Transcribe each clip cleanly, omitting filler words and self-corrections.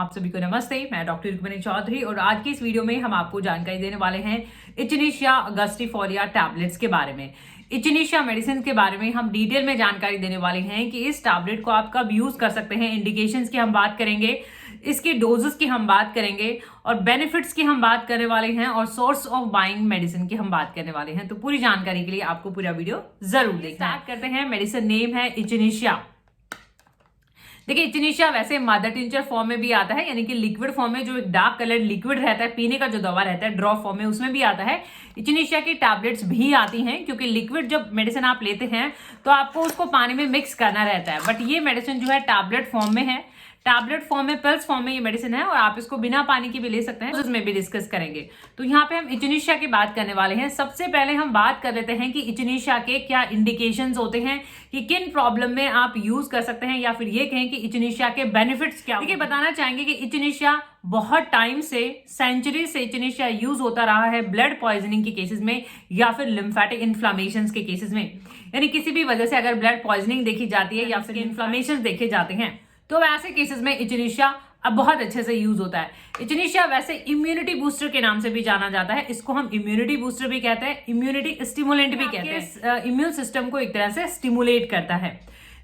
आप सभी को नमस्ते। मैं डॉक्टर रुक्मिणी चौधरी और आज की इस वीडियो में हम आपको जानकारी देने वाले हैं इचिनीशिया अगस्टिफोलिया टैबलेट्स के बारे में। इचिनीशिया मेडिसिन के बारे में हम डिटेल में जानकारी देने वाले हैं कि इस टैबलेट को आप कब यूज कर सकते हैं। इंडिकेशंस की हम बात करेंगे, इसके डोजेस की हम बात करेंगे और बेनिफिट्स की हम बात करने वाले हैं और सोर्स ऑफ बाइंग मेडिसिन की हम बात करने वाले हैं। तो पूरी जानकारी के लिए आपको पूरा वीडियो जरूर देखना। स्टार्ट करते हैं। मेडिसिन नेम है इचिनीशिया। देखिए, इचिनीशिया वैसे मदर टिंचर फॉर्म में भी आता है, यानी कि लिक्विड फॉर्म में जो एक डार्क कलर लिक्विड रहता है, पीने का जो दवा रहता है ड्रॉप फॉर्म में, उसमें भी आता है। इचिनीशिया की टैबलेट्स भी आती हैं, क्योंकि लिक्विड जब मेडिसिन आप लेते हैं तो आपको उसको पानी में मिक्स करना रहता है, बट ये मेडिसिन जो है टैबलेट फॉर्म में है। टैबलेट फॉर्म में, पिल्स फॉर्म में ये मेडिसिन है और आप इसको बिना पानी के भी ले सकते हैं, उसमें भी डिस्कस करेंगे। तो यहाँ पे हम इचिनीशिया की बात करने वाले हैं। सबसे पहले हम बात कर लेते हैं कि इचिनीशिया के क्या इंडिकेशंस होते हैं, कि किन प्रॉब्लम में आप यूज कर सकते हैं, या फिर ये कहें कि इचिनीशिया के बेनिफिट्स क्या। देखिए, बताना चाहेंगे कि इचिनीशिया बहुत टाइम से, सेंचुरी से इचिनीशिया यूज होता रहा है ब्लड पॉइजनिंग के केसेस में या फिर लिम्फेटिक इन्फ्लामेशन के केसेस में। यानी किसी भी वजह से अगर ब्लड पॉइजनिंग देखी जाती है या फिर इन्फ्लामेशन देखे जाते हैं, तो ऐसे केसेस में इचिनीशिया अब बहुत अच्छे से यूज होता है। इचिनीशिया वैसे इम्यूनिटी बूस्टर के नाम से भी जाना जाता है। इसको हम इम्यूनिटी बूस्टर भी कहते हैं, इम्यूनिटी स्टिमुलेंट भी कहते हैं। इम्यून सिस्टम को एक तरह से स्टिमुलेट करता है,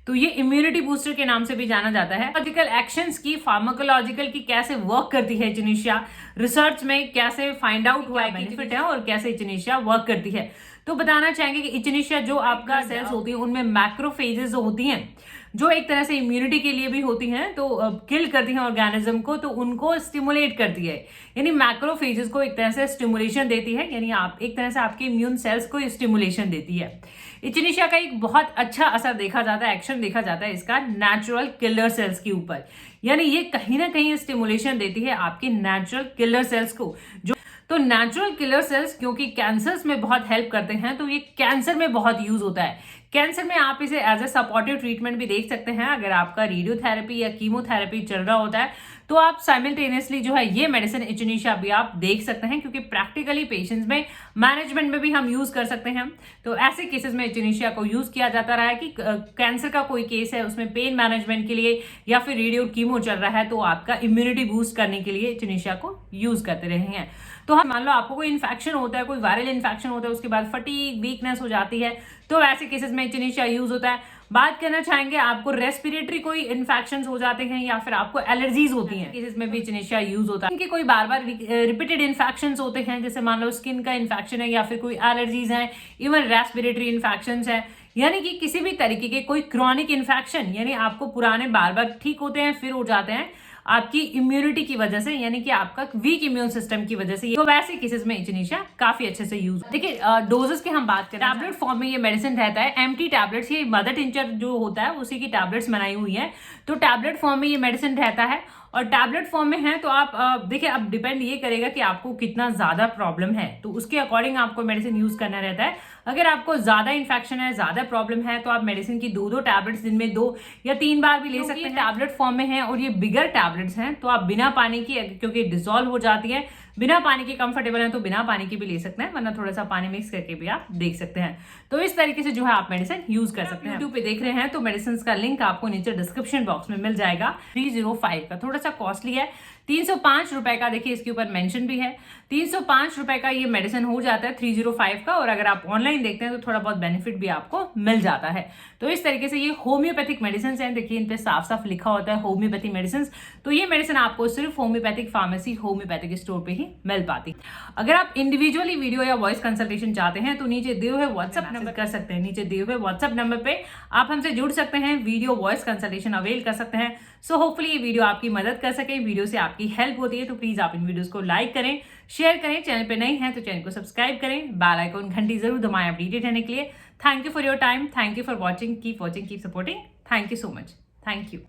तो ये इम्यूनिटी बूस्टर के नाम से भी जाना जाता है। फार्माकोलॉजिकल एक्शंस की, फार्माकोलॉजिकल की कैसे वर्क करती है इचिनीशिया, रिसर्च में कैसे फाइंड आउट हुआ है, बेनिफिट है और कैसे इचिनीशिया वर्क करती है। तो बताना चाहेंगे कि इचिनीशिया जो आपका सेल्स होती है उनमें मैक्रोफेजेस होती हैं, जो एक तरह से इम्यूनिटी के लिए भी होती हैं, तो किल करती हैं ऑर्गेनिज्म को, तो उनको स्टिमुलेट करती है। यानी मैक्रोफेजेस को एक तरह से स्टिमुलेशन देती है, यानी आप एक तरह से आपके इम्यून सेल्स को स्टिमुलेशन देती है। इचिनीशिया का एक बहुत अच्छा असर देखा जाता है, एक्शन देखा जाता है इसका नेचुरल किलर सेल्स के ऊपर। यानी ये कहीं ना कहीं स्टिमुलेशन देती है आपके नेचुरल किलर सेल्स को। जो तो नेचुरल किलर सेल्स क्योंकि कैंसर्स में बहुत हेल्प करते हैं, तो ये कैंसर में बहुत यूज होता है। कैंसर में आप इसे एज ए सपोर्टिव ट्रीटमेंट भी देख सकते हैं। अगर आपका रेडियोथेरेपी या कीमोथेरेपी चल रहा होता है तो आप साइमल्टेनियसली जो है ये मेडिसिन इचिनीशिया भी आप देख सकते हैं, क्योंकि प्रैक्टिकली पेशेंट्स में, मैनेजमेंट में भी हम यूज कर सकते हैं। तो ऐसे केसेस में इचिनीशिया को यूज किया जाता रहा है कि कैंसर का कोई केस है, उसमें पेन मैनेजमेंट के लिए या फिर रेडियो कीमो चल रहा है, तो आपका इम्यूनिटी बूस्ट करने के लिए इचिनीशिया को यूज करते रहे हैं। तो हम मान लो आपको कोई इन्फेक्शन होता है, कोई वायरल इन्फेक्शन होता है, उसके बाद फटीग, वीकनेस हो जाती है, तो ऐसे केसेस में इचिनीशिया यूज होता है। बात करना चाहेंगे आपको रेस्पिरेटरी कोई इन्फेक्शन हो जाते हैं या फिर आपको एलर्जीज होती हैं, केसेस में भी इचिनीशिया यूज होता है। इनके कोई बार बार रिपीटेड इन्फेक्शन होते हैं, जैसे मान लो स्किन का इन्फेक्शन है या फिर कोई एलर्जीज है, इवन रेस्पिरेटरी इन्फेक्शन है, यानी कि किसी भी तरीके के कोई क्रॉनिक इन्फेक्शन, यानी आपको पुराने बार बार ठीक होते हैं फिर हो जाते हैं आपकी इम्यूनिटी की वजह से, यानी कि आपका वीक इम्यून सिस्टम की वजह से, तो वैसे केसेस में इचिनीशिया काफी अच्छे से यूज। देखिए, डोजेस की हम बात करें, टैबलेट फॉर्म में ये मेडिसिन रहता है। एम्प्टी टैबलेट्स, ये मदर टिंचर जो होता है उसी की टैबलेट्स बनाई हुई है, तो टैबलेट फॉर्म में ये मेडिसिन रहता है। और टैबलेट फॉर्म में है तो आप देखिए, अब डिपेंड ये करेगा कि आपको कितना ज्यादा प्रॉब्लम है, तो उसके अकॉर्डिंग आपको मेडिसिन यूज करना रहता है। अगर आपको ज्यादा इन्फेक्शन है, ज्यादा प्रॉब्लम है, तो आप मेडिसिन की दो टैबलेट्स दिन में 2 या 3 बार भी ले सकते हैं। टैबलेट फॉर्म में है और ये बिगर टैबलेट्स हैं, तो आप बिना पानी की, क्योंकि डिसॉल्व हो जाती है, बिना पानी के कंफर्टेबल है तो बिना पानी की भी ले सकते हैं, वरना थोड़ा सा पानी मिक्स करके भी आप देख सकते हैं। तो इस तरीके से जो है आप मेडिसिन यूज कर सकते हैं। यूट्यूब पे देख रहे हैं तो मेडिसिन का लिंक आपको नीचे डिस्क्रिप्शन बॉक्स में मिल जाएगा। 305 का थोड़ा सा कॉस्टली है, 305 रुपए का, देखिए इसके ऊपर मेंशन भी है, 305 रुपए का ये मेडिसिन हो जाता है 305 का। और अगर आप ऑनलाइन देखते हैं तो थोड़ा बहुत बेनिफिट भी आपको मिल जाता है। तो इस तरीके से ये होम्योपैथिक मेडिसिन है, देखिए इन पे साफ साफ लिखा होता है होम्योपैथिक मेडिसिन। तो ये मेडिसिन आपको सिर्फ होम्योपैथिक फार्मेसी, होम्योपैथिक स्टोर पे ही मिल पाती। अगर आप इंडिविजुअली वीडियो या वॉइस कंसल्टेशन चाहते हैं तो नीचे दिए हुए व्हाट्सएप नंबर कर सकते हैं, नीचे दिए हुए व्हाट्सएप नंबर पे आप हमसे जुड़ सकते हैं, वीडियो वॉइस कंसल्टेशन अवेल कर सकते हैं। सो होपफुली ये वीडियो आपकी मदद कर सके, वीडियो से आपकी हेल्प होती है, तो प्लीज आप इन वीडियोस को लाइक करें, शेयर करें, चैनल पे नए हैं तो चैनल को सब्सक्राइब करें, बेल आइकन घंटी जरूर दबाएं अपडेटेड रहने के लिए। Thank you for your time, thank you for watching, keep supporting, thank you so much, thank you.